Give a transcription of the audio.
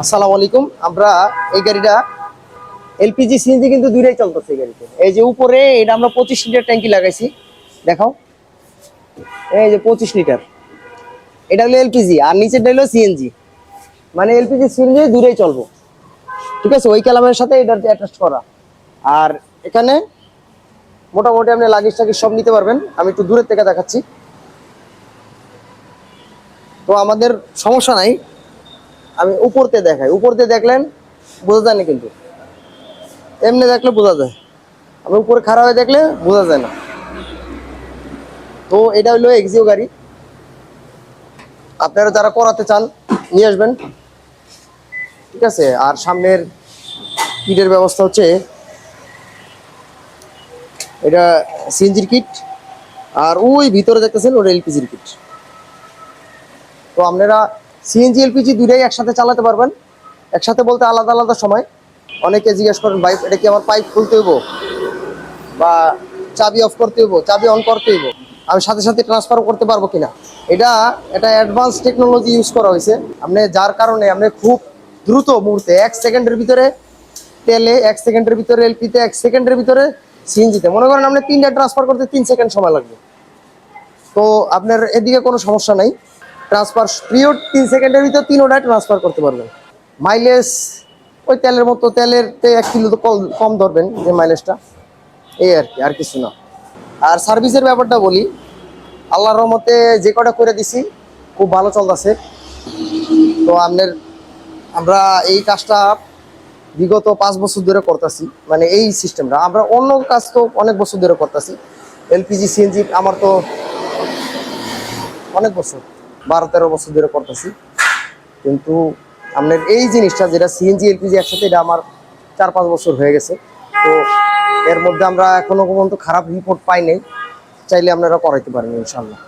আসসালামু আলাইকুম। আমরা এই গাড়িটা এলপিজি সিএনজি কিন্তু দুইটাই চলতেছে এই গাড়িতে। এই যে উপরে এটা আমরা 25 লিটার ট্যাঙ্কি লাগাইছি, দেখাও। এই যে 25 লিটার, এটা হলো এলপিজি, আর নিচেরটা হলো সিএনজি। মানে এলপিজি সিএনজি দুইটাই চলবো, ঠিক আছে। ওই কালামের সাথে এটা অ্যাটাচ করা। আর এখানে মোটামুটি আপনি লাগেজ টাগেজ সব নিতে পারবেন। আমি একটু দূরের থেকে দেখাচ্ছি, তো আমাদের সমস্যা নাই। আমি উপরতে দেখাই, উপরতে দেখলেন বোঝা যায় না, কিন্তু এমনি দেখলে বোঝা যায়। আমি উপরে খাড়া হয়ে দেখলে বোঝা যায় না। তো এটা হলো এক্সিও গাড়ি, আপনারা যারা করাতে চান নিয়ে আসবেন, ঠিক আছে। আর সামনের কিটের ব্যবস্থা হচ্ছে এটা সিএনজির কিট, আর ওই ভিতরে দেখতেছেন ওটা এলপিজির কিট। তো আপনারা সিএনজি এলপিজি দুইটাই একসাথে চালাতে পারবেন। একসাথে বলতে আলাদা আলাদা সময়। অনেকে জিজ্ঞেস করেন ভাই এটা কি আমার পাইপ খুলতে হইব বা চাবি অফ করতে হইব, চাবি অন করতে হইব, আমি সাথে সাথে ট্রান্সফার করতে পারবো কিনা। এটা অ্যাডভান্স টেকনোলজি ইউজ করা হয়েছে। আপনি যার কারণে আপনি খুব দ্রুত মুহূর্তে 1 সেকেন্ডের ভিতরে তেলে, 1 সেকেন্ডের ভিতরে এলপিতে, 1 সেকেন্ডের ভিতরে সিএনজিতে, মনে করেন আপনি 3টা ট্রান্সফার করতে 3 সেকেন্ড সময় লাগবে। তো আপনার এদিকে কোনো সমস্যা নাই। ট্রান্সফার পিরিয়ড 3 সেকেন্ডের ভিতর 3টায় ট্রান্সফার করতে পারবেন। মাইলেজ ওই তেলের মতো, তেলের 1 কিলো তো কম ধরবেন যে মাইলেজটা, এই আর কি, আর কিছু না। আর সার্ভিসের ব্যাপারটা বলি, আল্লাহর রহমতে যে কটা করে দিছি খুব ভালো চলতেছে। তো আমরা এই কাজটা বিগত 5 বছর ধরে করতেছি, মানে এই সিস্টেমটা। আমরা অন্য কাজ তো অনেক বছর ধরে করতেছি, এলপিজি সিএনজি আমার তো অনেক বছর, 12-13 বছর ধরে করতেছি। কিন্তু আপনার এই জিনিসটা যেটা সিএনজি এলপিজি একসাথে, এটা আমার 4-5 বছর হয়ে গেছে। তো এর মধ্যে আমরা এখনো পর্যন্ত খারাপ রিপোর্ট পাই নাই। চাইলে আপনারা করাইতে পারেন ইনশাল্লাহ।